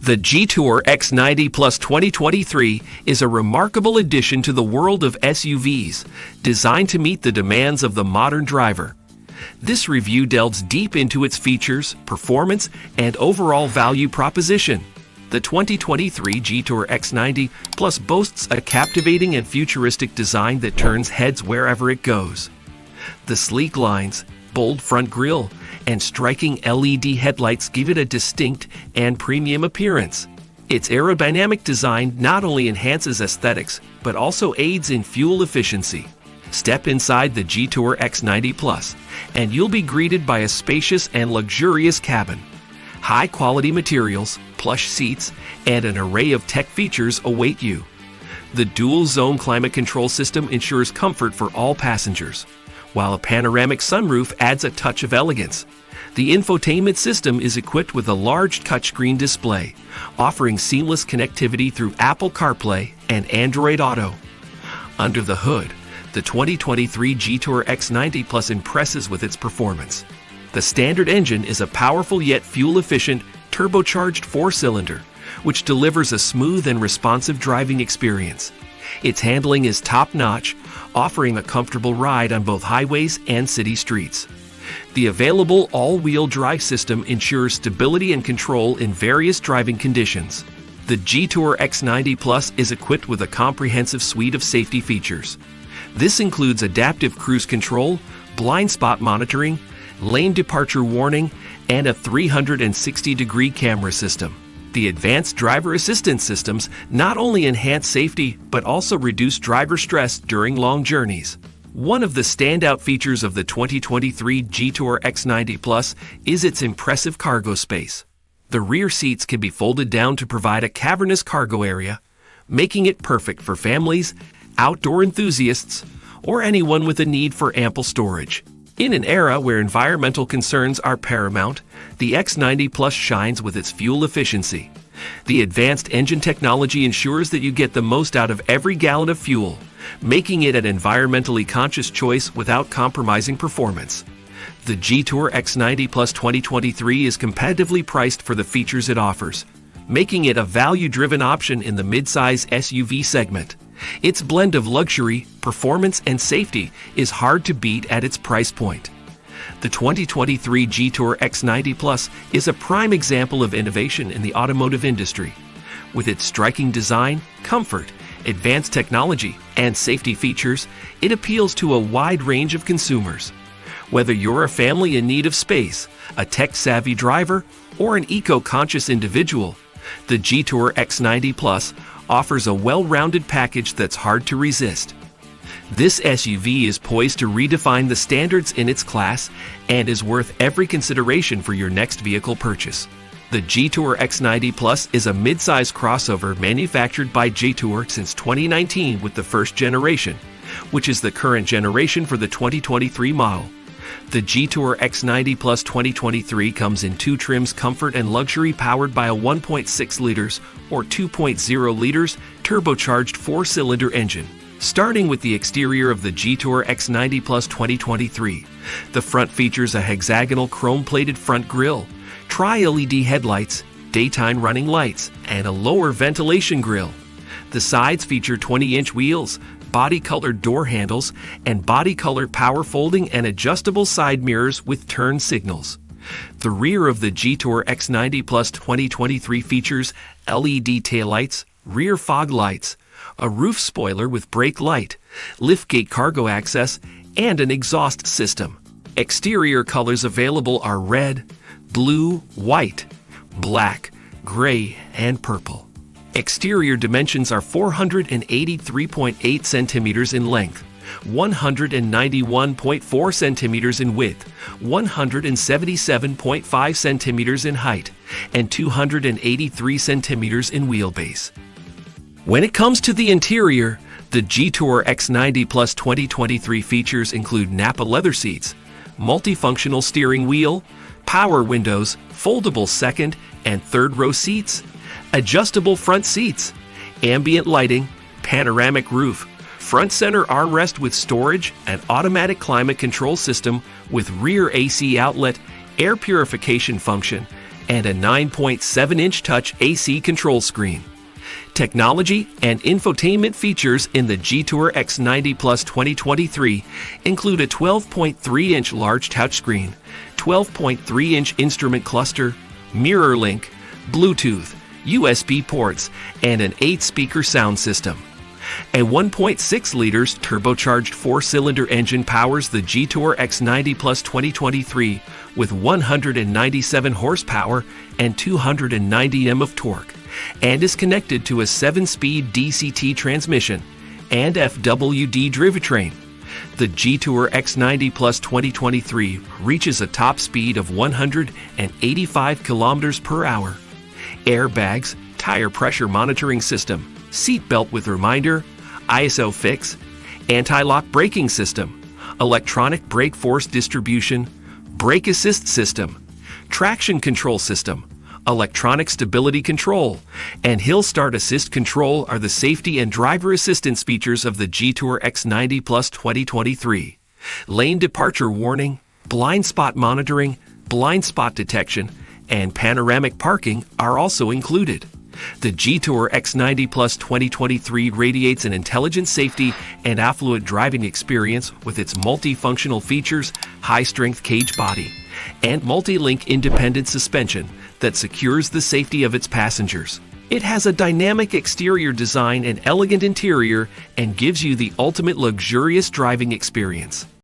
The Jetour X90 Plus 2023 is a remarkable addition to the world of SUVs, designed to meet the demands of the modern driver. This review delves deep into its features, performance, and overall value proposition. The 2023 Jetour X90 Plus boasts a captivating and futuristic design that turns heads wherever it goes. The sleek lines, bold front grille, and striking LED headlights give it a distinct and premium appearance. Its aerodynamic design not only enhances aesthetics, but also aids in fuel efficiency. Step inside the Jetour X90 Plus, and you'll be greeted by a spacious and luxurious cabin. High-quality materials, plush seats, and an array of tech features await you. The dual-zone climate control system ensures comfort for all passengers, while a panoramic sunroof adds a touch of elegance. The infotainment system is equipped with a large touchscreen display, offering seamless connectivity through Apple CarPlay and Android Auto. Under the hood, the 2023 Jetour X90 Plus impresses with its performance. The standard engine is a powerful yet fuel-efficient, turbocharged four-cylinder, which delivers a smooth and responsive driving experience. Its handling is top-notch, offering a comfortable ride on both highways and city streets. The available all-wheel drive system ensures stability and control in various driving conditions. The Jetour X90 Plus is equipped with a comprehensive suite of safety features. This includes adaptive cruise control, blind spot monitoring, lane departure warning, and a 360-degree camera system. The advanced driver assistance systems not only enhance safety, but also reduce driver stress during long journeys. One of the standout features of the 2023 Jetour X90 Plus is its impressive cargo space. The rear seats can be folded down to provide a cavernous cargo area, making it perfect for families, outdoor enthusiasts, or anyone with a need for ample storage. In an era where environmental concerns are paramount, the X90 Plus shines with its fuel efficiency. The advanced engine technology ensures that you get the most out of every gallon of fuel, making it an environmentally conscious choice without compromising performance. The Jetour X90 Plus 2023 is competitively priced for the features it offers, making it a value-driven option in the midsize SUV segment. Its blend of luxury, performance, and safety is hard to beat at its price point. The 2023 Jetour X90 Plus is a prime example of innovation in the automotive industry. With its striking design, comfort, advanced technology, and safety features, it appeals to a wide range of consumers. Whether you're a family in need of space, a tech-savvy driver, or an eco-conscious individual, the Jetour X90 Plus offers a well-rounded package that's hard to resist. This SUV is poised to redefine the standards in its class and is worth every consideration for your next vehicle purchase. The Jetour X90 Plus is a mid-size crossover manufactured by Jetour since 2019 with the first generation, which is the current generation for the 2023 model. The Jetour X90 Plus 2023 comes in two trims: comfort and luxury, powered by a 1.6 liters or 2.0 liters turbocharged four-cylinder engine. Starting with the exterior of the Jetour X90 Plus 2023, the front features a hexagonal chrome-plated front grille, tri-LED headlights, daytime running lights, and a lower ventilation grille. The sides feature 20-inch wheels, body-colored door handles, and body-color power folding and adjustable side mirrors with turn signals. The rear of the Jetour X90 Plus 2023 features LED taillights, rear fog lights, a roof spoiler with brake light, liftgate cargo access, and an exhaust system. Exterior colors available are red, blue, white, black, gray, and purple. Exterior dimensions are 483.8 centimeters in length, 191.4 centimeters in width, 177.5 centimeters in height, and 283 centimeters in wheelbase. When it comes to the interior, the Jetour X90 Plus 2023 features include Nappa leather seats, multifunctional steering wheel, power windows, foldable second and third row seats, adjustable front seats, ambient lighting, panoramic roof, front center armrest with storage, an automatic climate control system with rear AC outlet, air purification function, and a 9.7-inch touch AC control screen. Technology and infotainment features in the Jetour X90 Plus 2023 include a 12.3-inch large touchscreen, 12.3-inch instrument cluster, mirror link, Bluetooth, USB ports, and an 8-speaker sound system. A 1.6 liters turbocharged 4-cylinder engine powers the Jetour X90 Plus 2023 with 197 horsepower and 290 Nm of torque, and is connected to a 7-speed DCT transmission and FWD drivetrain. The Jetour X90 Plus 2023 reaches a top speed of 185 km per hour. Airbags, tire pressure monitoring system, seat belt with reminder, ISO fix, anti-lock braking system, electronic brake force distribution, brake assist system, traction control system, electronic stability control, and hill start assist control are the safety and driver assistance features of the Jetour X90 Plus 2023. Lane departure warning, blind spot monitoring, blind spot detection, and panoramic parking are also included. The Jetour X90 Plus 2023 radiates an intelligent safety and affluent driving experience with its multifunctional features, high-strength cage body, and multi-link independent suspension that secures the safety of its passengers. It has a dynamic exterior design and elegant interior and gives you the ultimate luxurious driving experience.